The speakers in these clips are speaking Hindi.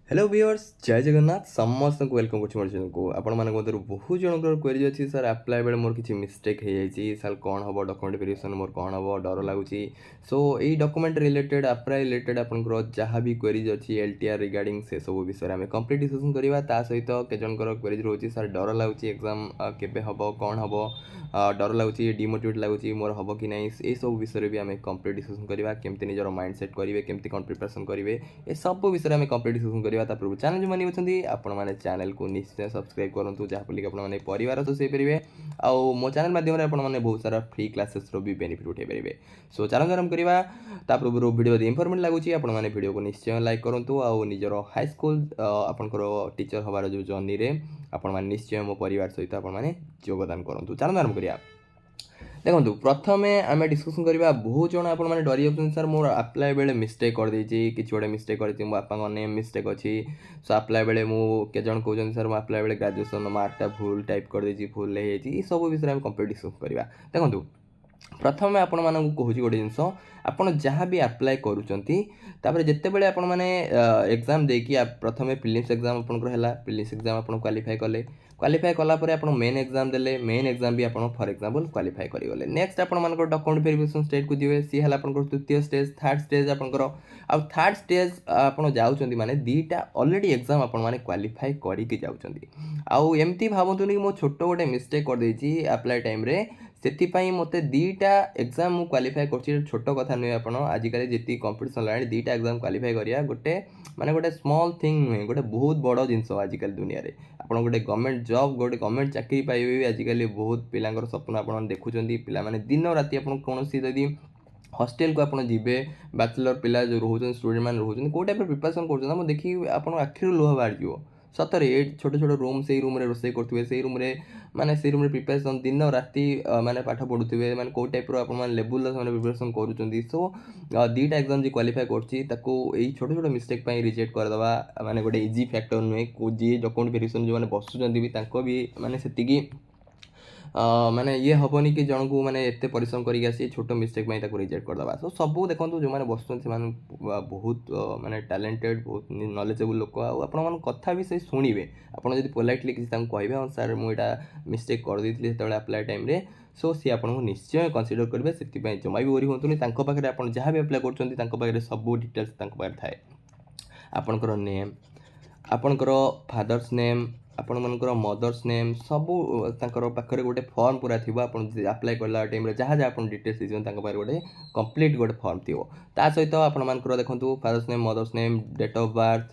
हेलो व्यूअर्स जय जगन्नाथ समस्त को वेलकम कर चैनल को आपण मान मध्य बहुत जनकर क्वेरी अच्छी सर आप्लाय बेले मोर किसी मिस्टेक हो जाए सर कौन हम डॉक्यूमेंट वेरिफिकेशन मोर कौन हम डर लगुच सो यही डॉक्यूमेंट रिलेटेड आप्लाय रिलेटेड आपंकर जहाँ भी क्वेरीज अच्छी एलटीआर रिगार्डिंग से सब विषय में कंप्लीट डिस्कसन करवा सहित केजनकर क्वेरीज रोच सर डर लगुच एग्जाम केबे हम कौन हम डर लगुच डिमोटिवेट लगुच मोर हम कि नहीं ये सब विषय भी आम कंप्लीट डिस्कसन करवा केमती निजर माइंड सेट करेंगे केमती कौन प्रिपरेशन करेंगे ये सब विषय में कंप्लीट डिस्कसन करवा पूर्व चैनल जो मैंने अच्छी आपने चैनल को निश्चय सब्सक्राइब करूँ जहाँफल कि परिवार सह पारे आउ मो चैनल माध्यम आपने बहुत सारा फ्री क्लासेस भी बेनिफिट उठे पारे सो चैनल आरंभ करवा पूर्व वीडियो यदि इनफॉर्मेटिव लगुच आपने वीडियो को निश्चय लाइक करूँ आउ निजर हाई स्कूल आपंकर टीचर हबार जो जर्नी में आपने निश्चय मो परिवार सहित आपने योगदान करूँ चैनल आरंभ करिया देखो प्रथम आम डिस्कसन करवा बहुत जन आप डरी जाऊँ सर मोर आप्लाय बेले मिस्टेक कर कि गोटे मिस्टेक कर बापा नेम मिस्टेक अच्छी सो आप्लाय बेले मुझे जन कहते सर मुझे आप्लाय बेले ग्रेजुएशन मार्कटा भूल टाइप कर भूल हो सब विषय में कंप्लीट डिस्कस करवा देखो प्रथम आपण मानक कहूँ गोटे जिनस आप जहाँ भी आप्लाय करुँच जिते बड़े आपण मैंने एग्जाम देकी प्रथम प्रिलिम्स एग्जाम आपंकर प्रिलिम्स एग्जाम आप क्वालिफाई कले क्वालिफाई कलापर आप मेन एग्जाम देले मेन एग्जाम भी आप फॉर एग्जांपल क्वालिफाई करेंगे नेक्स्ट आप डॉक्यूमेंट वेरिफिकेशन स्टेज को जी सी है तृतीय स्टेज थर्ड स्टेज आपंकर आउ थर्ड स्टेज आप जाऊँच माने दीटा ऑलरेडी एग्जाम आपण मैंने क्वालिफाई करके जाऊँच आउ एमती भावतुनि कि मो छोट गोटे मिस्टेक कर आप्लाय टाइम रे से मत दीटा एग्जाम मुझे क्वालिफाई कर छोट कथा नुहे आप आजिकल जी कंपिटिशन लानी दीटा एग्जाम क्वालिफाई करा गोटे माने गोटे स्मॉल थिंग नुहे गोटे बहुत बड़ जिनस आजिकल दुनिया रे आपन गोटे गवर्नमेंट जॉब गोटे गवर्नमेंट चाकरी पाइबे आजिकल बहुत पिलांकर स्वप्न आपन देखुं पिला माने दिन राति आपन कौन यदि हॉस्टेल को आपन जीवे बैचलर पिला जो रोचन स्टूडेंट मैंने रोचन कौ टाइप प्रिपरेशन कर देखिए आप आखिर लुह बाहर जाव सतरे ये छोट छोट रूम से रूम रोसे करुवे से रूम माने से रूम प्रिपरेशन दिन राति माने पाठ पढ़ुवे माने कौ टाइप लेवल प्रिपरेशन करुँच सो दीटा एग्जाम जी क्वालिफाई कर छोट छोट मिस्टेक रिजेक्ट करदे माने गोटे इजी फैक्टर नुहे जी डॉक्यूमेंट वेरिफिकेशन जो बसुँच भी माने से माने ये हेनी कि जन को मैंने एत परिश्रम करके छोट मिस्टेक रिजेक्ट करदे सो सब देखो जो मैंने बस बहुत माने टैलेंटेड बहुत नॉलेजेबल लोक आपण कथा भी से शुणे आपड़ जब पोलाइटली किसी कहे हाँ सर मुझा मिस्टेक करदे जो आप्लाय टाइम सो सी आपको निश्चय कनसीडर करेंगे से जमा भी वरी हूँ पाखे आप जहाँ भी आप्लाय कर सब डिटेल्स थाए आपणकर नेम आपणकर फादर्स नेम आपण मनकर मदर्स नेम सबू पाखे गोटे फॉर्म पूरा थी आप आप्लाय कला टाइम जहाँ जहाँ आप डिटेल्स दीजिए गोटे कंप्लीट गोटे फॉर्म थी सहित आपर देखो father's name mother's name date of birth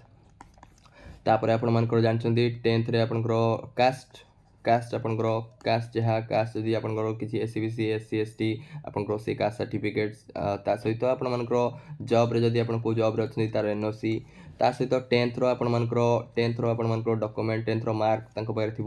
तापर आप जानते 10th रे आपंकर कास्ट कास्ट आपंकर कास्ट जहाँ कास्ट जदि आपंकर किसी S C B C S C S T आपंकर से कास्ट सर्टिफिकेट्स सहित आपंकर जॉब रे जदि आप जॉब रे अच्छे तार एनओसी सहित 10th डॉक्यूमेंट 10th मार्क पाखे थी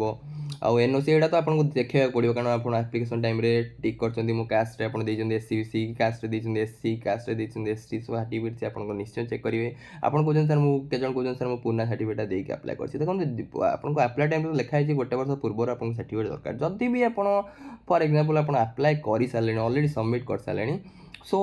आउ एनओसी एटा तो आपको देखा पड़ो कारण आप एप्लिकेशन टाइम टिक कर कास्ट आप S C B C caste S C caste S T सब सर्टिफिकेट आपको निश्चय चेक करेंगे आप कहते सर मुझे कहते सर मुझे पुना सर्टिफिकेट देके आप्लाय कर देखो आपको आप्लाय टाइम लिखाई गोटे वर्ष पूर्व आपको सर्टिफिकेट दरकार जदि भी आप फॉर एग्जांपल आप आप्लाय कर सारे ऑलरेडी सबमिट कर सारे सो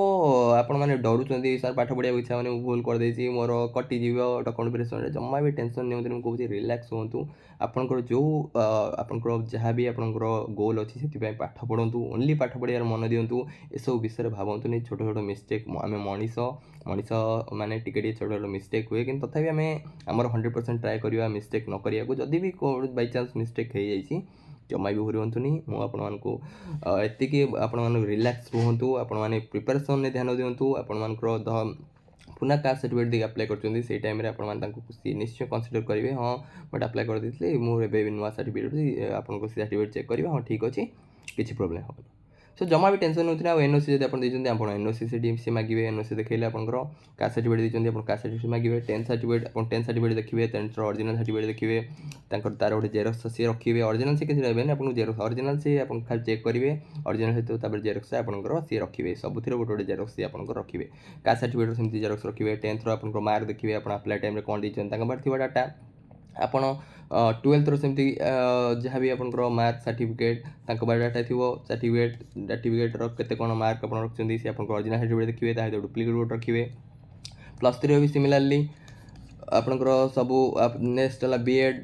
आपण मैंने डरुंच सर पाठ पढ़ा इच्छा मैंने भूल करदे मोर कटिज डॉक्यूमेंट वेरिफिकेशन जमा भी टेंशन नहीं मुझे कहूँ रिलैक्स हूँ आपंकर जो आपंकर जहाँ भी आपंकर गोल अच्छी से पाठ पढ़ु ओनली पाठ पढ़ार मन दिंतु एसबू विषय भावतुनि छोट छोट मिस्टेक आम मनीष मनीष माने टिके छोट छोट मिस्टेक हुए कि तथापि आम 100% ट्राए करवा मिस्टेक न करिया जदि भी बाई चान्स मिस्टेक हो जाए जमा भी हुंतुनि मुझे आपण रिलैक्स रुहतु आपण प्रिपरेशन ध्यान दिंतु आपण पुना कास्ट सर्टिफिकेट देखिए आप्लाय कर टाइम निश्चय कनसीडर करेंगे हाँ बट आप्लाय कर देती मुझे नुआ सर्टिफिकेट आपको सर्टिफिकेट चेक करेंगे हाँ ठीक अच्छे किसी प्रोब्लेम हम सो जमा भी टेंशन नहीं आ एनओसी जब देखते आप एनओसी से मांगे एनओसी देखिए आपंकर कास्ट सर्टिफिकेट देखते आप कास्ट सर्टिफिकेट मांगे 10th सर्टिफिकेट आप 10th सर्टिफिकेट देखिए 10th ओरिजिनल सर्टिफिकेट देखिए तार गोटे जेरक्स सी रखिए ओरिजिनल से किसी रही आपको जेरक्स ओरिजिनल से आप खाली चेक करेंगे ओरिजिनल सहित जेरक्स आपंकर सी रखिए सबुथ गोटे गोटे जेरक्स सी आपंकर रखिए कास्ट सर्टिफिकेट सेमती जेरक्स रखिए 10th आप मार्क देखिए आप आप्लाय टाइम कौन देते थी डाटा आपण 12th सेमती जहाँ भी आपंकर मार्क सर्टिफिकेट डाटा थी सर्टिफिकेट केते कौन मार्क आप रखिए सी आप ओरिजिनल सर्टिफिकेट देखिए डुप्लिकेट गोटे रखिए +3 भी सिमिलारली ଆପଣଙ୍କର ସବୁ ନେକ୍ସଟ ହେଲା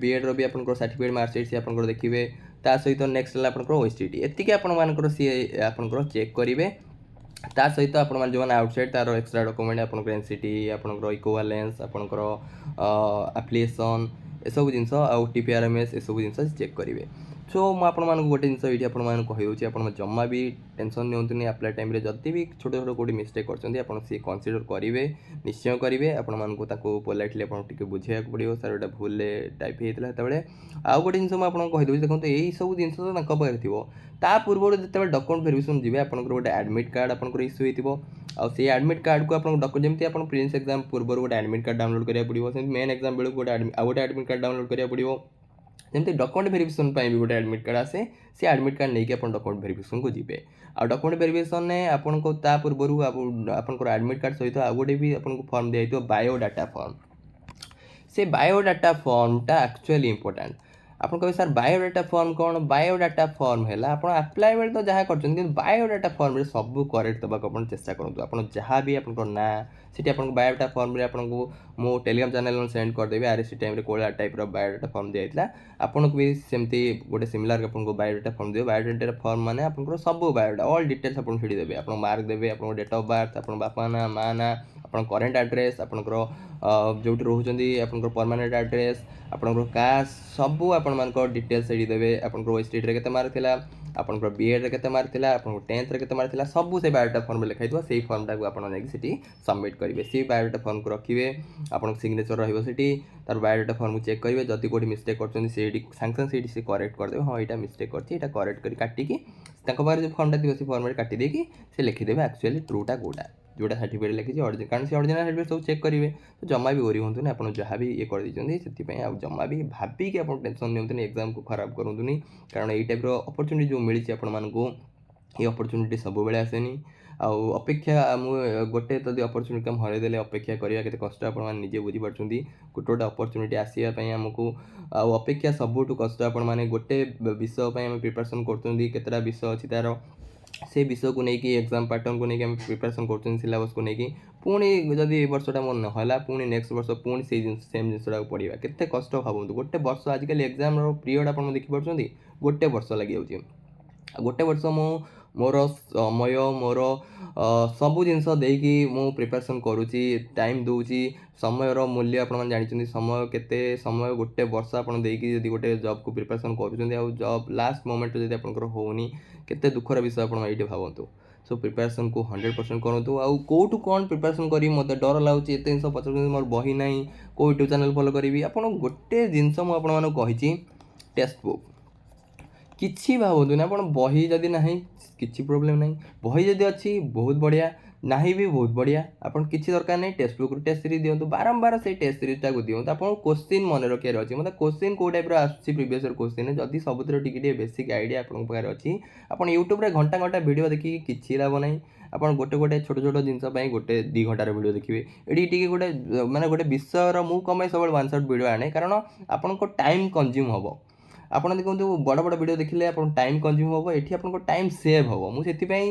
ବିଏଡ଼ର ବି ଆପଣଙ୍କର ସାର୍ଟିଫିକେଟ୍ ମାର୍କସିଟ୍ ସିଏ ଆପଣଙ୍କର ଦେଖିବେ। ତା ସହିତ ନେକ୍ସଟ ହେଲା ଆପଣଙ୍କର OSTT, ଏତିକି ଆପଣମାନଙ୍କର ସିଏ ଆପଣଙ୍କର ଚେକ୍ କରିବେ। ତା ସହିତ ଆପଣମାନେ ଯେଉଁମାନେ ଆଉଟସାଇଡ଼୍ ତା'ର ଏକ୍ସଟ୍ରା ଡକୁମେଣ୍ଟ ଆପଣଙ୍କର NCT, ଆପଣଙ୍କର ଇକ୍ୱାଲେନ୍ସ, ଆପଣଙ୍କର ଆପ୍ଲିକେସନ୍, ଏସବୁ ଜିନିଷ ଆଉ TPRMS ଏସବୁ ଜିନିଷ ଚେକ୍ କରିବେ। ସୋ ମୁଁ ଆପଣମାନଙ୍କୁ ଗୋଟେ ଜିନିଷ ଏଇଠି ଆପଣମାନଙ୍କୁ କହିଦେଉଛି, ଆପଣ ଜମା ବି ଟେନସନ୍ ନିଅନ୍ତୁନି ଆପ୍ଲାଏ ଟାଇମ୍ରେ। ଯଦି ବି ଛୋଟ ଛୋଟ କେଉଁଠି ମିଷ୍ଟେକ୍ କରିଛନ୍ତି ଆପଣ ସିଏ କନସିଡ଼ର କରିବେ, ନିଶ୍ଚୟ କରିବେ। ଆପଣମାନଙ୍କୁ ତାକୁ ପୋଲାଇଟଲି ଆପଣଙ୍କୁ ଟିକେ ବୁଝେଇବାକୁ ପଡ଼ିବ, ସାର୍ ଏଇଟା ଭୁଲରେ ଟାଇପ୍ ହେଇଥିଲା ସେତେବେଳେ। ଆଉ ଗୋଟେ ଜିନିଷ ମୁଁ ଆପଣଙ୍କୁ କହିଦେଉଛି, ଦେଖନ୍ତୁ ଏଇସବୁ ଜିନିଷ ତ ତାଙ୍କ ପାଖରେ ଥିବ। ତା ପୂର୍ବରୁ ଯେତେବେଳେ ଡକୁମେଣ୍ଟ ଭେରିଫିକେସନ୍ ଯିବେ ଆପଣଙ୍କର ଗୋଟେ ଆଡ଼ମିଟ୍ କାର୍ଡ଼ ଆପଣଙ୍କର ଇସ୍ୟୁ ହେଇଥିବ। ଆଉ ସେଇ ଆଡ଼ମିଟ୍ କାର୍ଡ଼କୁ ଆପଣଙ୍କୁ ଯେମିତି ଆପଣ ପ୍ରିଲିମ୍ସ ଏକ୍ଜାମ୍ ପୂର୍ବରୁ ଗୋଟେ ଆଡ଼ମିଟ୍ କାର୍ଡ଼ ଡାଉନଲୋଡ଼ କରିବାକୁ ପଡ଼ିବ, ସେମିତି ମେନ୍ ଏକ୍ଜାମ୍ ବେଳକୁ ଆଉ ଗୋଟେ ଆଡ଼ମିଟ୍ କାର୍ଡ଼ ଡାଉନଲୋଡ଼ କରିବାକୁ ପଡ଼ିବ। ଯେମିତି ଡକୁମେଣ୍ଟ ଭେରିଫିକେସନ୍ ପାଇଁ ବି ଗୋଟେ ଆଡ଼ମିଟ୍ କାର୍ଡ଼ ଆସେ, ସେ ଆଡ଼ମିଟ୍ କାର୍ଡ଼ ନେଇକି ଆପଣ ଡକୁମେଣ୍ଟ ଭେରିଫିକେସନ୍କୁ ଯିବେ। ଆଉ ଡକୁମେଣ୍ଟ ଭେରିଫିକେସନ୍ରେ ଆପଣଙ୍କୁ ତା ପୂର୍ବରୁ ଆପଣଙ୍କର ଆଡ଼ମିଟ୍ କାର୍ଡ଼ ସହିତ ଆଉ ଗୋଟେ ବି ଆପଣଙ୍କୁ ଫର୍ମ ଦିଆଯାଇଥିବ, ବାୟୋଡାଟା ଫର୍ମ। ସେ ବାୟୋଡାଟା ଫର୍ମଟା ଆକ୍ଚୁଆଲି ଇମ୍ପୋର୍ଟାଣ୍ଟ। ଆପଣ କହିବେ ସାର୍ ବାୟୋଡାଟା ଫର୍ମ କ'ଣ? ବାୟୋଡାଟା ଫର୍ମ ହେଲା ଆପଣ ଆପ୍ଲାଏ ବେଳେ ତ ଯାହା କରିଛନ୍ତି, କିନ୍ତୁ ବାୟୋଡାଟା ଫର୍ମରେ ସବୁ କରେକ୍ଟ ଦେବାକୁ ଆପଣ ଚେଷ୍ଟା କରନ୍ତୁ। ଆପଣ ଯାହା ବି ଆପଣଙ୍କର ନାଁ ସେଠି ଆପଣଙ୍କ ବାୟୋଡାଟା ଫର୍ମରେ ଆପଣଙ୍କୁ ମୁଁ ଟେଲିଗ୍ରାମ ଚ୍ୟାନେଲରେ ସେଣ୍ଡ କରିଦେବି, RSC ଟାଇମ୍ରେ କେଉଁ ଟାଇପ୍ର ବାୟୋଡାଟା ଫର୍ମ ଦିଆଯାଇଥିଲା। ଆପଣଙ୍କୁ ବି ସେମିତି ଗୋଟେ ସିମିଲାର ଆପଣଙ୍କୁ ବାୟୋଡାଟା ଫର୍ମ ଦେବେ। ବାୟୋଡାଟା ଫର୍ମ ମାନେ ଆପଣଙ୍କର ସବୁ ବାୟୋଡାଟା ଅଲ୍ ଡିଟେଲ୍ସ ଆପଣଙ୍କୁ ସେଠି ଦେବେ। ଆପଣଙ୍କ ମାର୍କ ଦେବେ, ଆପଣଙ୍କ ଡେଟ୍ ଅଫ୍ ବାର୍ଥ, ଆପଣଙ୍କ ବାପା ନାଁ, ମା ନାଁ, ଆପଣଙ୍କ କରେଣ୍ଟ ଆଡ୍ରେସ୍, ଆପଣଙ୍କର ଯେଉଁଠି ରହୁଛନ୍ତି ଆପଣଙ୍କର ପରମାନେଣ୍ଟ ଆଡ୍ରେସ୍, ଆପଣଙ୍କର କାଷ୍ଟ, ସବୁ ଆପଣମାନଙ୍କ ଡିଟେଲ୍ସ ସେଠି ଦେବେ। ଆପଣଙ୍କର OSTTରେ କେତେ ମାର୍କ ଥିଲା, ଆପଣଙ୍କର BEdରେ କେତେ ମାର୍କ ଥିଲା, ଆପଣଙ୍କର 10thରେ କେତେ ମାର୍କ ଥିଲା, ସବୁ ସେ ବାୟୋଡାଟା ଫର୍ମରେ ଲେଖା ହେଇଥିବ। ସେଇ ଫର୍ମଟାକୁ ଆପଣ ନେଇକି ସେଠି ସବମିଟ୍ କରିବେ। ସେଇ ବାୟୋଡାଟା ଫର୍ମକୁ ରଖିବେ, ଆପଣଙ୍କ ସିଗ୍ନେଚର ରହିବ ସେଠି। ତାର ବାୟୋଡାଟା ଫର୍ମକୁ ଚେକ୍ କରିବେ, ଯଦି କେଉଁଠି ମିଷ୍ଟେକ୍ କରିଛନ୍ତି ସେଇଠି ସାଙ୍ଗେ ସାଙ୍ଗେ ସେଇଠି ସେ କରେକ୍ଟ କରିଦେବେ। ହଁ ଏଇଟା ମିଷ୍ଟେକ୍ କରିଛି, ଏଇଟା କରେକ୍ଟ କରି କାଟିକି ତାଙ୍କ ପାଖରେ ଯେଉଁ ଫର୍ମଟା ଥିବ ସେ ଫର୍ମରେ କାଟି ଦେଇକି ସେ ଲେଖିଦେବେ ଆକ୍ଚୁଆଲି ଟ୍ରୁଟା ଯେଉଁଟା ସାର୍ଟିଫିକେଟ୍ ଲେଖିଛି ଅରିଜିନାଲ, କାରଣ ସେ ଅରିଜିନାଲ ସାର୍ଟିଫିକେଟ୍ ସବୁ ଚେକ୍ କରିବେ। ତ ଜମା ବି ଓରି ହୁଅନ୍ତୁନି, ଆପଣ ଯାହା ବି ଇଏ କରିଦେଇଛନ୍ତି ସେଥିପାଇଁ ଆଉ ଜମା ବି ଭାବିକି ଆପଣ ଟେନସନ୍ ନିଅନ୍ତୁନି, ଏକ୍ଜାମ୍କୁ ଖରାପ କରନ୍ତୁନି। କାରଣ ଏଇ ଟାଇପ୍ର ଅପରଚ୍ୟୁନିଟି ଯେଉଁ ମିଳିଛି ଆପଣମାନଙ୍କୁ, এই ଅପରଚ୍ୟୁନିଟି ସବୁବେଳେ ଆସେନି। ଆଉ ଅପେକ୍ଷା ମୁଁ ଗୋଟେ ଯଦି ଅପରଚ୍ୟୁନିଟି ଆମେ ହରାଇଦେଲେ ଅପେକ୍ଷା କରିବା କେତେ କଷ୍ଟ ଆପଣମାନେ ନିଜେ ବୁଝିପାରୁଛନ୍ତି। ଗୋଟେ ଗୋଟେ ଅପରଚ୍ୟୁନିଟି ଆସିବା ପାଇଁ ଆମକୁ ଆଉ ଅପେକ୍ଷା ସବୁଠୁ କଷ୍ଟ। ଆପଣମାନେ ଗୋଟେ ବିଷୟ ପାଇଁ ଆମେ ପ୍ରିପାରେସନ୍ କରୁଛନ୍ତି, କେତେଟା ବିଷୟ ଅଛି ତା'ର, ସେ ବିଷୟକୁ ନେଇକି ଏକ୍ଜାମ୍ ପାଟର୍ନକୁ ନେଇକି ଆମେ ପ୍ରିପାରେସନ୍ କରୁଛନ୍ତି, ସିଲାବସ୍କୁ ନେଇକି। ପୁଣି ଯଦି ଏ ବର୍ଷଟା ମୋର ନହେଲା ପୁଣି ନେକ୍ସଟ ବର୍ଷ ପୁଣି ସେଇ ସେମ୍ ଜିନିଷଟାକୁ ପଢ଼ିବା, କେତେ କଷ୍ଟ ଭାବନ୍ତୁ। ଗୋଟେ ବର୍ଷ ଆଜିକାଲି ଏକ୍ଜାମ୍ର ପିରିୟଡ଼ ଆପଣ ଦେଖିପାରୁଛନ୍ତି, ଗୋଟେ ବର୍ଷ ଲାଗିଯାଉଛି। ଆଉ ଗୋଟେ ବର୍ଷ ମୁଁ ମୋର ସମୟ ମୋର ସବୁ ଜିନିଷ ଦେଇକି ମୁଁ ପ୍ରିପାରେସନ୍ କରୁଛି, ଟାଇମ୍ ଦେଉଛି। ସମୟର ମୂଲ୍ୟ ଆପଣମାନେ ଜାଣିଛନ୍ତି, ସମୟ କେତେ, ସମୟ ଗୋଟେ ବର୍ଷ ଆପଣ ଦେଇକି ଯଦି ଗୋଟେ ଜବ୍କୁ ପ୍ରିପାରେସନ୍ କରୁଛନ୍ତି ଆଉ ଜବ୍ ଲାଷ୍ଟ ମୋମେଣ୍ଟରେ ଯଦି ଆପଣଙ୍କର ହେଉନି, କେତେ ଦୁଃଖର ବିଷୟ ଆପଣ ଏଇଠି ଭାବନ୍ତୁ। ସୋ ପ୍ରିପାରେସନ୍କୁ 100% କରନ୍ତୁ। ଆଉ କେଉଁଠୁ କ'ଣ ପ୍ରିପାରେସନ୍ କରିବି, ମୋତେ ଡର ଲାଗୁଛି, ଏତେ ଜିନିଷ ପଚାରୁଛନ୍ତି, ମୋର ବହି ନାହିଁ, କେଉଁ ୟୁଟ୍ୟୁବ୍ ଚ୍ୟାନେଲ୍ ଫଲୋ କରିବି। ଆପଣ ଗୋଟେ ଜିନିଷ ମୁଁ ଆପଣମାନଙ୍କୁ କହିଛି, ଟେକ୍ସଟ ବୁକ୍। କିଛି ଭାବନ୍ତୁନି, ଆପଣ ବହି ଯଦି ନାହିଁ କିଛି ପ୍ରୋବ୍ଲେମ୍ ନାହିଁ, ବହି ଯଦି ଅଛି ବହୁତ ବଢ଼ିଆ, ନାହିଁ ବି ବହୁତ ବଢ଼ିଆ। ଆପଣ କିଛି ଦରକାର ନାହିଁ, ଟେକ୍ସଟ ବୁକ୍ରୁ ଟେଷ୍ଟ ସିରିଜ୍ ଦିଅନ୍ତୁ, ବାରମ୍ବାର ସେଇ ଟେଷ୍ଟ ସିରିଜ୍ଟାକୁ ଦିଅନ୍ତୁ। ଆପଣଙ୍କୁ କୋଶ୍ଚିନ୍ ମନେ ରଖିବାର ଅଛି, ମୋତେ କୋଶ୍ଚିନ୍ କେଉଁ ଟାଇପ୍ର ଆସୁଛି ପ୍ରିଭିୟସ୍ ଇୟର୍ କୋଶ୍ଚିନ୍, ଯଦି ସବୁଥିରେ ଟିକେ ଟିକେ ବେସିକ୍ ଆଇଡ଼ିଆ ଆପଣଙ୍କ ପାଖରେ ଅଛି, ଆପଣ ୟୁଟ୍ୟୁବରେ ଘଣ୍ଟା ଘଣ୍ଟା ଭିଡ଼ିଓ ଦେଖିକି କିଛି ଲାଭ ନାହିଁ। ଆପଣ ଗୋଟେ ଗୋଟେ ଛୋଟ ଛୋଟ ଜିନିଷ ପାଇଁ 1-2 ଘଣ୍ଟାର ଭିଡ଼ିଓ ଦେଖିବେ। ଏଠି ଟିକେ ଗୋଟେ ମାନେ ଗୋଟେ ବିଷୟର ମୁଁ କ'ଣ ପାଇଁ ସବୁବେଳେ ୱାନ୍ ସଟ୍ ଭିଡ଼ିଓ ଆଣେ, କାରଣ ଆପଣଙ୍କ ଟାଇମ୍ କନଜ୍ୟୁମ୍ ହେବ। ଆପଣ ଦେଖନ୍ତୁ ବଡ଼ ବଡ଼ ଭିଡ଼ିଓ ଦେଖିଲେ ଆପଣଙ୍କ ଟାଇମ୍ କନଜ୍ୟୁମ୍ ହେବ, ଏଠି ଆପଣଙ୍କ ଟାଇମ୍ ସେଭ୍ ହେବ। ମୁଁ ସେଥିପାଇଁ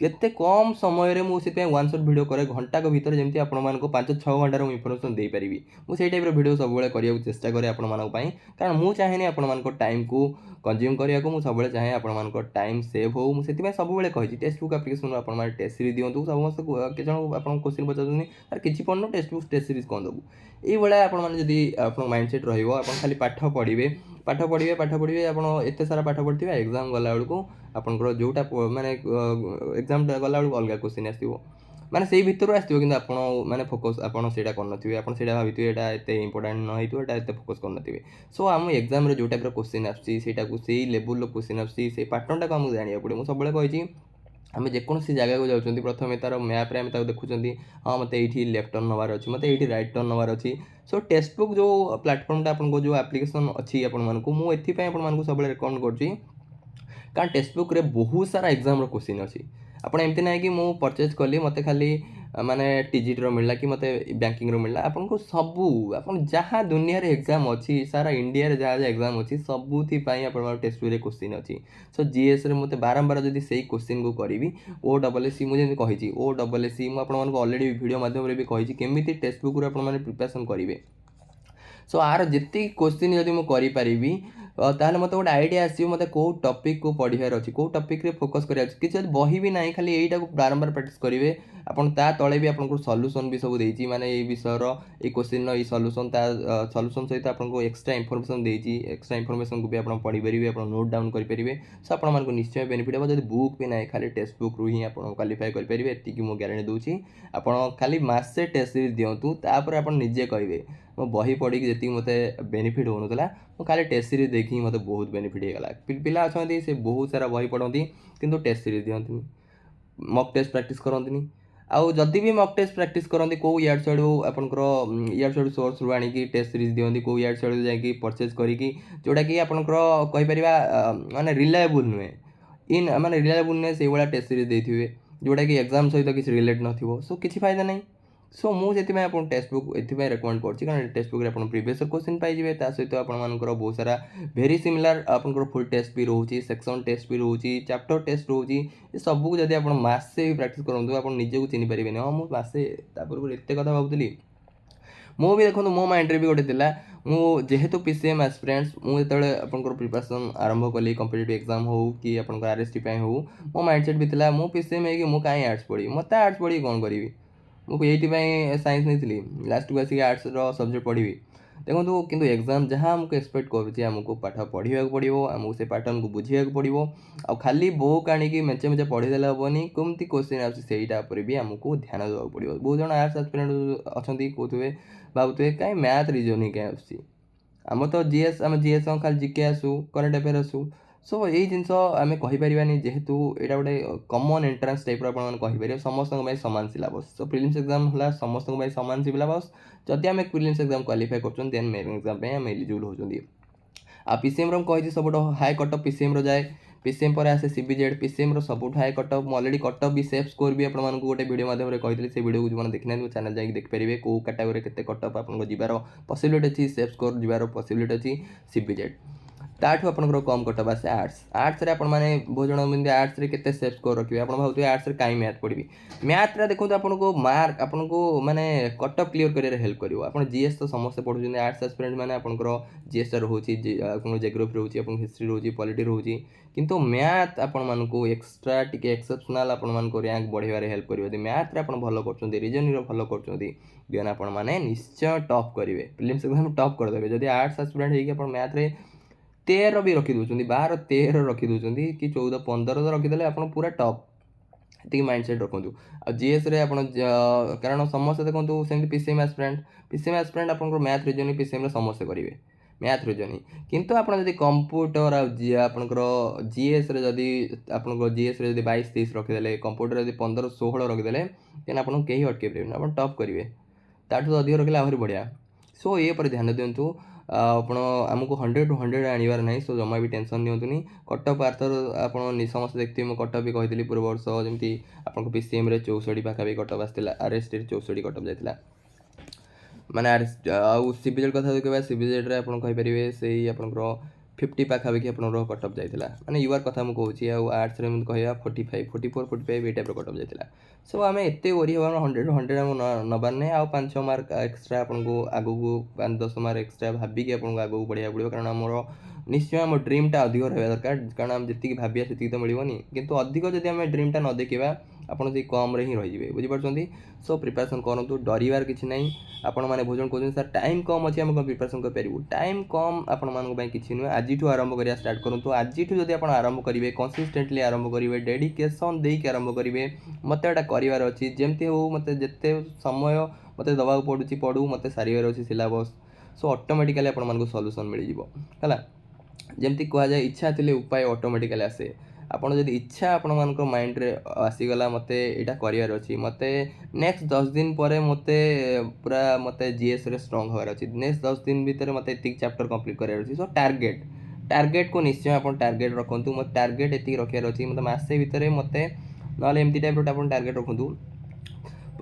କେତେ କମ୍ ସମୟରେ ମୁଁ ସେଥିପାଇଁ ୱାନ୍ ସଟ୍ ଭିଡ଼ିଓ କରେ, ଘଣ୍ଟାକ ଭିତରେ, ଯେମିତି ଆପଣମାନଙ୍କୁ 5-6 ଘଣ୍ଟାର ମୁଁ ଇନଫର୍ମେସନ୍ ଦେଇପାରିବି। ମୁଁ ସେଇ ଟାଇପ୍ର ଭିଡ଼ିଓ ସବୁବେଳେ କରିବାକୁ ଚେଷ୍ଟା କରେ ଆପଣମାନଙ୍କ ପାଇଁ, କାରଣ ମୁଁ ଚାହେଁନି ଆପଣମାନଙ୍କ ଟାଇମ୍କୁ କନଜ୍ୟୁମ୍ କରିବାକୁ। ମୁଁ ସବୁବେଳେ ଚାହେଁ ଆପଣମାନଙ୍କ ଟାଇମ୍ ସେଭ୍ ହେଉ। ମୁଁ ସେଥିପାଇଁ ସବୁବେଳେ କହିଛି ଟେକ୍ସଟ ବୁକ୍ ଆପ୍ଲିକେସନ୍ରୁ ଆପଣମାନେ ଟେଷ୍ଟ ସିରିଜ୍ ଦିଅନ୍ତୁ। ସମସ୍ତେ କେତେ ଜଣ ଆପଣଙ୍କୁ କୋଶ୍ଚିନ୍ ପଚାରୁଛନ୍ତି, ଆରେ କିଛି ପଢ଼ୁନୁ, ଟେକ୍ସଟ ବୁକ୍ ଟେଷ୍ଟ ସିରିଜ୍ କ'ଣ ଦେବୁ। ଏଇଭଳିଆ ଆପଣମାନେ ଯଦି ଆପଣଙ୍କ ମାଇଣ୍ଡ ସେଟ୍ ରହିବ, ଆପଣ ଖାଲି ପାଠ ପଢ଼ିବେ, ଆପଣ ଏତେ ସାରା ପାଠ ପଢ଼ିଥିବେ, ଏକ୍ଜାମ୍ ଗଲାବେଳକୁ ଆପଣଙ୍କର ଯେଉଁଟା ମାନେ ଏକ୍ଜାମ୍ଟା ଗଲାବେଳକୁ ଅଲଗା କୋଶ୍ଚିନ୍ ଆସିଥିବ, ମାନେ ସେଇ ଭିତରୁ ଆସିଥିବ, କିନ୍ତୁ ଆପଣ ମାନେ ଫୋକସ୍ ଆପଣ ସେଇଟା କରିନଥିବେ। ଆପଣ ସେଇଟା ଭାବିଥିବେ ଏଇଟା ଏତେ ଇମ୍ପୋର୍ଟାଣ୍ଟ ନ ହେଇଥିବ, ଏଇଟା ଏତେ ଫୋକସ୍ କରିନଥିବେ। ସୋ ଆମ ଏକ୍ଜାମ୍ରେ ଯେଉଁ ଟାଇପ୍ର କୋଶ୍ଚିନ୍ ଆସୁଛି ସେଇଟାକୁ ସେଇ ଲେବୁଲ୍ର କୋଶ୍ଚିନ୍ ଆସୁଛି, ସେଇ ପାଟର୍ନଟାକୁ ଆମକୁ ଜାଣିବାକୁ ପଡ଼ିବ। ମୁଁ ସବୁବେଳେ କହିଛି, ଆମେ ଯେକୌଣସି ଜାଗାକୁ ଯାଉଛନ୍ତି ପ୍ରଥମେ ତା'ର ମ୍ୟାପ୍ରେ ଆମେ ତାକୁ ଦେଖୁଛନ୍ତି, ହଁ ମୋତେ ଏଇଠି ଲେଫ୍ଟ ଟର୍ନ ନେବାର ଅଛି, ମୋତେ ଏଇଠି ରାଇଟ୍ ଟର୍ନ ନେବାର ଅଛି। ସୋ ଟେକ୍ସଟ ବୁକ୍ ଯେଉଁ ପ୍ଲାଟଫର୍ମଟା ଆପଣଙ୍କ ଯେଉଁ ଆପ୍ଲିକେସନ୍ ଅଛି ଆପଣମାନଙ୍କୁ, ମୁଁ ଏଥିପାଇଁ ଆପଣମାନଙ୍କୁ ସବୁବେଳେ ରେକମେଣ୍ଡ କରୁଛି, କାରଣ ଟେକ୍ସଟ ବୁକ୍ରେ ବହୁତ ସାରା ଏକ୍ଜାମ୍ର କୋଶ୍ଚିନ୍ ଅଛି। ଆପଣ ଏମିତି ନାହିଁ କି ମୁଁ ପରଚେଜ୍ କଲି ମୋତେ ଖାଲି ମାନେ TGTର ମିଳିଲା କି ମୋତେ ବ୍ୟାଙ୍କିଙ୍ଗର ମିଳିଲା, ଆପଣଙ୍କୁ ସବୁ ଆପଣ ଯାହା ଦୁନିଆରେ ଏକ୍ଜାମ୍ ଅଛି, ସାରା ଇଣ୍ଡିଆରେ ଯାହା ଯାହା ଏକ୍ଜାମ୍ ଅଛି ସବୁଥିପାଇଁ ଆପଣଙ୍କର ଟେକ୍ସଟ ବୁକ୍ରେ କୋଶ୍ଚିନ୍ ଅଛି। ସୋ GSରେ ମୋତେ ବାରମ୍ବାର ଯଦି ସେଇ କୋଶ୍ଚିନ୍କୁ କରିବି, OSSC ମୁଁ ଯେମିତି କହିଛି, OSSC ମୁଁ ଆପଣମାନଙ୍କୁ ଅଲରେଡ଼ି ଭିଡ଼ିଓ ମାଧ୍ୟମରେ ବି କହିଛି କେମିତି ଟେକ୍ସଟ ବୁକ୍ରୁ ଆପଣମାନେ ପ୍ରିପାରେସନ୍ କରିବେ। सो आर जितकी क्वेश्चन जब मुझे करी ताहले मत गोटे आइडिया आसो मत कौ टपिक को पढ़ार अच्छी कौ टपिक रे फोकस कर किसी बही भी ना खाली यहीटा को बारंबार प्रैक्टिस करेंगे आपन ता तले भी आपन सॉल्यूशन भी सब देती माने ये विषय ये क्वेश्चन ये सॉल्यूशन ता सॉल्यूशन सहित आपको एक्स्ट्रा इनफॉरमेशन देती एक्स्ट्रा इनफॉरमेशन को भी आप पढ़ी पारे आप नोट डाउन करेंगे सो आप निश्चय बेनिफिट हो जब बुक भी ना खाली टेक्स्ट बुक रू ही आप क्वालिफाई करेंगे एति मुझे ग्यारंटी दूसरी आप खाली मासे टेस्ट सीरीज दिंतु तापर आप निजे कहे मो बही पढ़ी जी मत बेनिफिट हो नाला खाली टेस्ट सीरीज देखी मत बहुत बेनिफिट होगा पिला अच्छा से बहुत सारा बही पढ़ती किंतु टेस्ट सीरीज दिखती मक टेस्ट प्रैक्टिस करती आउ जदि भी मक टेस्ट प्रैक्टिस करती कौ यार साड़ू आपंकर यार साड़ू सोर्स रू आनी टेस्ट सीरीज दिखती कौ यार साड़ू जाकि परचेज करी जोटा कि आपंकर कहीपर माने रिलायबल नुहे इन माने रिलायबल नुहे से भाया टेस्ट सीरीज देते जोटा कि एग्जाम सहित किसी रिलेट नथिबो सो किसी फायदा नहीं सो मुझे आप टेक्स्ट बुक ये रेकमेंड कर टेक्स्ट बुक आप प्रीवियस क्वेश्चन पाइबे सहित आपर बहुत सारा भेरी सिमिलार आपंकर फुल टेस्ट भी रोचे सेक्शन टेस्ट भी रोचे चैप्टर टेस्ट रोचे ये सबको जब आप मासे भी प्राक्ट करूँ आप निजे को चिन्ह पारे हाँ मुझे मासे एत कथा भावुली मु भी देखो मो माइंड रे भी गोटे थिला मु जेहेतु पीसीएम एस्पिरेंट्स मु जेतबे आपनकर प्रिपरेशन आरंभ कली कॉम्पिटिटिव एग्जाम हो कि आपनकर आरएसटी पई हो मो माइंडसेट भी थिला मु पीसीएम है कि मु काई आर्ट्स पढ़ी मते आर्ट्स पढ़ी कोन करिवि मु एटी पई साइंस नहीं थी लास्ट को आसी आर्ट्स रो सब्जेक्ट पढ़ी देखो किंतु एग्जाम जहाँ आमको एक्सपेक्ट करुँचे आमको पाठ पढ़ा पड़ो आमको से पैटर्न को बुझा पड़ो आ खाली बुक आनिकी मेचे मेचे पढ़ीदेले हेनी कमती क्वेश्चन आसटा भी आमको ध्यान देवाक पड़ो बहुत जन आर्ट्स एस्पिरेंट अच्छा कहते भावुए कहीं मैथ रिजनिंग कहीं आसूँ आम तो जीएस आम जीएस खाली जिके आसू करेन्ट अफेयर आसू सो यही जिनस आम कहींपारानी जेहेतु यहाँ गोटे कमन एंट्रांस टाइप कहींपर समस्त सामान सिलेबस सो प्रिलिम्स एग्जाम है समस्त सामान सिलेबस जदि आम प्रिलिम्स एग्जाम क्वालिफाई कर देन मेन एग्जाम आम एलिजिबल होती आ पीसीएम रही सब हाई कटअप पीसीएम जाए पीसीएम पर आसे सीबीजेड पीसीएम सब हाई कटअप ऑलरेडी कटअप भी सेफ स्कोर भी आपको गोटे वीडियो माध्यम कही से वीडियो को जो देखना चैनल जाकि देखिपारे कौ कैटेगोरी केते कटअप आपको जीवार पॉसिबिलिटी अच्छी सेफ स्कोर जीवार पॉसिबिलिटी अच्छी सीबीजेड ताठू आपंकर कम कटअप आसे आर्ट्स आर्ट्स रे आपण माने बहुत जन आर्ट्स रे केते सेफ स्कोर रखिए आप भावुए आर्ट्स रे कहीं मैथ पढ़ी मैथ रे देखो आपको मार्क आपको माने कटअप क्लियर कर हेल्प करिवो आपण जीएस तो समस्त पढ़ुछन आर्ट्स एस्पिरेंट माने आपंकर जीएस रोचे आपन जियोग्राफी रोचे आपन हिस्ट्री रोचे पॉलिटी रोचे किंतु मैथ आपण मानको एक्स्ट्रा टिके एक्सेप्शनल आपण मानको रैंक बढ़ाइबारे हेल्प करिवो यदि मैथ रे आपण भलो करछन्ती रीजनिंग रो भलो करछन्ती देन आपण माने निश्चय टॉप करिवे प्रीलिम्स एग्जाम टॉप कर देबे यदि आर्ट्स एस्पिरेंट हेकी आपण मैथ रे 13 भी रखी दूसरी 12 13 रखी दूसरी कि 14 15 तो रखीदे आप पूरा टॉप ये माइंडसेट रखु आ जीएस रे आपण कारण समस्त देखो से पीसीएम एस्पिरेंट आप मैथ रीजनिंग पीसीएम समस्त करेंगे मैथ रीजनिंग किंतु आप कंप्यूटर आपंकर जीएस रे जदि आप जीएस रे 22 23 रखीदे कंप्यूटर जब 15 16 रखीदे देन आपको कहीं अटके पारे आप टॉप करेंगे ताठू अधिक रखिले आहरी बढ़िया सो ये पर ध्यान दिंतु आपण आमको 100 to 100 आनबार ना सो जमा भी टेंशन नियंतुनी कटअप आर्थर आप समस्त देखते मैं कटअप भी कही पूर्व वर्ष जमी आप पीसीएम 64 पाखापी कटअप आसाला आरएसटी 64 कटअप जाता माने आउ सीबीजेड कथा देखा सीबीजेड रे आपण कहींपारे से आपंकर 50 पाखापाखि आप कटअप जाता माने यूआर कथा मुझे आर्ट्स रे कह 45 44 45 ये टाइप कटअप जाता सो आम एत ओरी हम 100 to 100 आम नबार ना आउ 5 मार्क एक्सट्रा आपको आगू 5-10 मार्क एक्सट्रा भाविकी आपको आगू बढ़िया पड़ो कारण आमर निश्चय आम ड्रीमटा अधिक रहा दरकार कारण आम जी भाविया से तो मिलनी कितु अधिक जब आम ड्रीमटा न देखा आपड़ से कम ही रही बुझीपार सो प्रिपेरेसन करूँ डरबार किसी ना आपण मैंने भोजन कहते सर टाइम कम अच्छे आम प्रिपेरेसन करूँ टाइम कम आपण किसी नुहे आज आरंभ करा स्टार्ट करूँ आज जब आप आरंभ करेंगे कंसिस्टेंटली आरंभ करेंगे डेडिकेसन देके आरंभ करेंगे मत एटा करार अच्छी जमती हो मत जिते समय मत दवा पड़ू पढ़ू मत सारे अच्छी सिलेबस सो ऑटोमेटिकली आपको सॉल्यूशन मिल जाए जमती कहुए इच्छा थे उपाय ऑटोमेटिकली आसे आपड़ जब इच्छा आपण माइंड रे आसीगला मत यहाँ करार अच्छी मत नेक्स्ट 10 दिन पर मत पूरा मत जीएस रे स्ट्रॉन्ग होवार अच्छी नेक्स्ट 10 दिन भितर मत एतिक चैप्टर कंप्लीट करार अच्छी सो टार्गेट को निश्चय आप टार्गेट रखु मत टार्गेट एतिक रखार अच्छी मत मसे भितर मत ना एमती टाइप आप टार्गेट रखु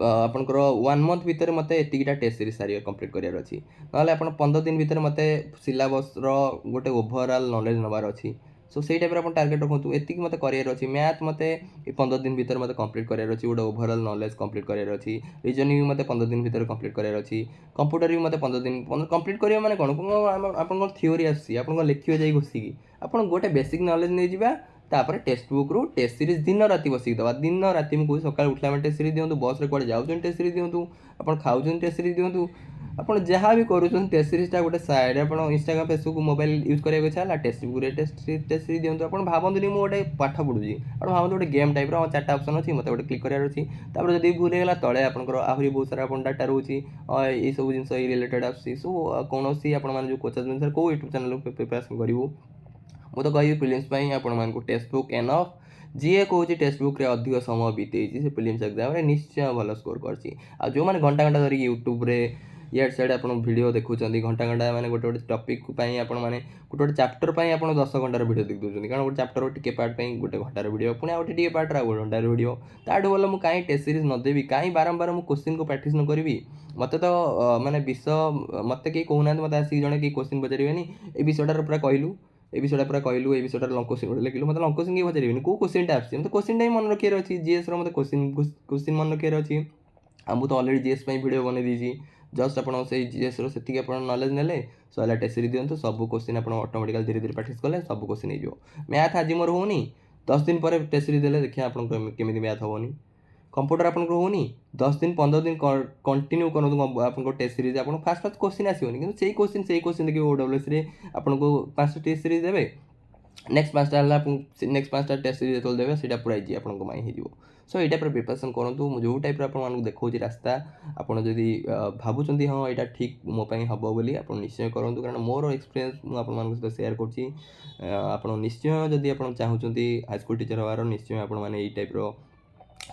आपंकर 1 month भितर मत एतिकटा टेस्ट सीरीज सारी कंप्लीट करार अच्छी ना आप 15 दिन भितर मत सिलेबस गोटे ओभरऑल नॉलेज नबार अच्छी सो से टाइप आप टार्गेट रखु एति मत करार अच्छी मैथ मत 15 दिन भितर मत कंप्लीट करार अच्छी गोटे ओभरअल नॉलेज कंप्लीट करार अच्छी रीजनिंग भी मत 15 दिन भितर कंप्लीट करार अच्छी कंप्यूटर भी मत 15 दिन कंप्लीट करिया माने कोन आपन थ्योरी आसी आपन लिखियो जाई घोषिकी आपन गोटे बेसिक नॉलेज नहीं जिबा तापर टेक्स्ट बुक रू टेस्ट सीरीज दिन राति बसिक दवा दिन राति मुझे सकाल उठला में टेस्ट सीरीज दिंतु बस रे कुआडे जाउछन टेस्ट सीरीज दिंतु आपन खाउछन टेस्ट सीरीज दिंतु आपन जहाँ भी करूछन टेस्ट सीरीजटा गोटे साइड आपन इंस्टाग्राम फेसबुक मोबाइल यूज करबा छाला टेस्ट बुक रे टेस्ट सीरीज दिंतु आपन भाबंतुनी मु गोटे पाठ पढुजी आपन भाबंतु गोटे गेम टाइप रो चारटा ऑप्शन अछि मते गोटे क्लिक करार अछि तापर जदी भूल गेला तळे आपनकर आहुरी बहुत सारा आपन डाटा रहउछि ए सब जिंस ए रिलेटेड आछि सो कोनोसी आपन मान जो कोचिंग सेंटर को यूट्यूब चैनल पे प्रिपरेशन करिवो मु तो कहि प्रीलिम्स पई आपन मान को टेक्स्ट बुक एनफ जी कहूँ टेक्स्ट बुक रे अधिक समय बीते से प्रीलिम्स एग्जाम रे निश्चय भल स्कोर करछि आ जो माने घंटा घंटा धरिक यूट्यूब रे इयाड साइड आप वीडियो देखुं घंटा घंटा मैंने गोटे गोटे टपिक आपने गोटे गोटे चैप्टर आप 10 घंटार वीडियो देख दूसरी कारण गोटे चैप्टर टिके पार्ट गोटे घंटार वीडियो पुणी गोटे टिके पार्ट गोटे घंटार वीडियो ताठू भल मुझे कहीं टेस्ट सीरीज नदेवी कहीं बारंबार मुझे क्वेश्चन को प्रैक्टिस न करी मत तो माने विषय मत कहीं कहूना मत आसिक जड़े कहीं क्वेश्चन पचारे ये विषयटार पूरा कहलू ए विषयटा पूरा कहलू ए विषयटार लंग क्वेश्चन गोटे लिखलू मतलब लंग क्वेश्चन कहीं पचारे कौ क्वेश्चनटा आसे मतलब क्वेश्चनटा मन रखार अच्छी जीएस मतलब क्वेश्चन मन रखार अच्छी आमको तो अलरेडी जीएस वीडियो बन देती जस्ट आप जीएस री आप नॉलेज नेले सैला टेस्ट सीरीज दिंतु सब क्वेश्चन आप ऑटोमेटिकली धीरे धीरे प्रैक्टिस कले सब क्वेश्चन हो मैथ आज मोर होनी 10 दिन पर टेस्ट सीरीज देले देखिए आप केमी मैथ हेनी कंप्यूटर आपन होनी 10 दिन 15 दिन कंटिन्यू करूँ आपको टेस्ट सीरीज आप फास्ट फास्ट क्वेश्चन आसोनी कि से क्वेश्चन देखिए ओडब्ल्यूएस रे आपको 5 टेस्ट सीरीज देवे नेक्स्ट 5टा नेक्स्ट 5टा टेस्ट सीरीज जो देवे से पूरा इजी आप सो ये टाइप प्रिपरेशन करूँ जो टाइप आपको देखा रास्ता आपड़ जदि भावुं हाँ यहाँ ठीक मोपाई हम बोली आप निश्चय करूँ कारण मोर एक्सपीरियंस मुझे सहित सेयार कर निश्चय जदि आप चाहते हाईस्कूल टीचर हबार निश्चय आपने टाइप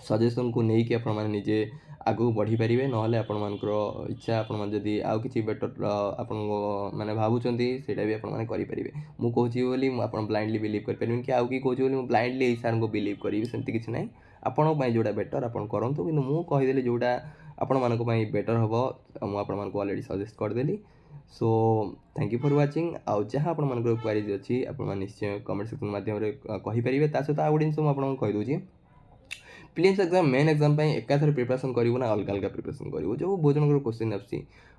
सजेसन को लेकिन आपजे आगू बढ़ी पारे ना आपर इच्छा आपड़ी आउ कि बेटर आप मैंने भावुं से भी आपरे मुझे बोली आप ब्लाइंडली बिलीव करें कि आउ कि कहूँ ब्लाइंडली यही सार को बिलीव करी सेमती किसी ना आपण जोड़ा बेटर आप करूँ कि मुझे कहीदेली जोड़ा आपण मानी बेटर हम मुझे अलरेडी सजेस्ट करदेली so thank you for watching आउ जहाँ आप क्वारीज अच्छी आप निश्चय कमेंट सेक्शन माध्यम कहींपारे ता सहित आउ गोटे जिन मुझे कहीदे प्रीलिम्स एग्जाम मेन एग्जाम एकाथर प्रिपरेशन करूँ ना अलग अलग प्रिपरेशन करूँ जो बहुत जन क्वेश्चन आसी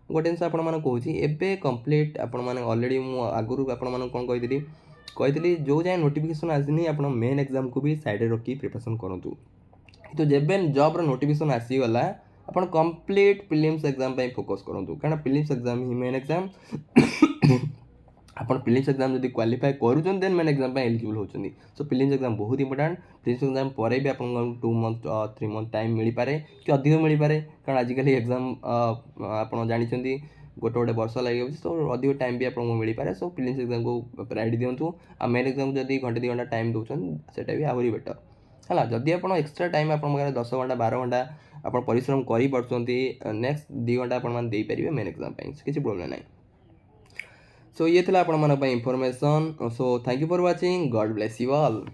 गोटे जिन आपको एवं कम्प्लीट आपरेडी मुझे आगुरी आपन कौन कही जो जाए नोटिफिकेशन आसनी आप मेन एग्जाम को भी साइड रखी प्रिपरेशन करूँ तो जब जॉब नोटिफिकेशन आसीगला आप कंप्लीट प्रीलिम्स एग्जाम फोकस करूँ कारण प्रीलिम्स एग्जाम ही मेन एग्जाम आप प्रीलिम्स एग्जाम जब क्वालिफाई करूँ देन मेन एग्जाम एलिजिबल होती सो प्रीलिम्स एग्जाम बहुत इंपोर्टेंट प्रीलिम्स एग्जाम पर भी आप 2 मंथ 3 मंथ टाइम मिल पारे कि अधिक मिल पारे कारण आजिकल एग्जाम आप जानते गोटे गोटे वर्ष लगे तो अधिक टाइम भी आपको मिल पारे सो प्रीलिम्स एग्जाम को प्रायोरिटी दिंतु आ मेन एग्जाम जब घंटे 2 घंटा टाइम दौरान सेटा भी आहरी बेटर है जदि आप एक्सट्रा टाइम आप 10 घंटा 12 घंटा आप परिश्रम कर नेक्स्ट 2 घंटा आपरे मेन एग्जाम किसी प्रोब्लेम ना सो ये थी आप information so thank you for watching God bless you all.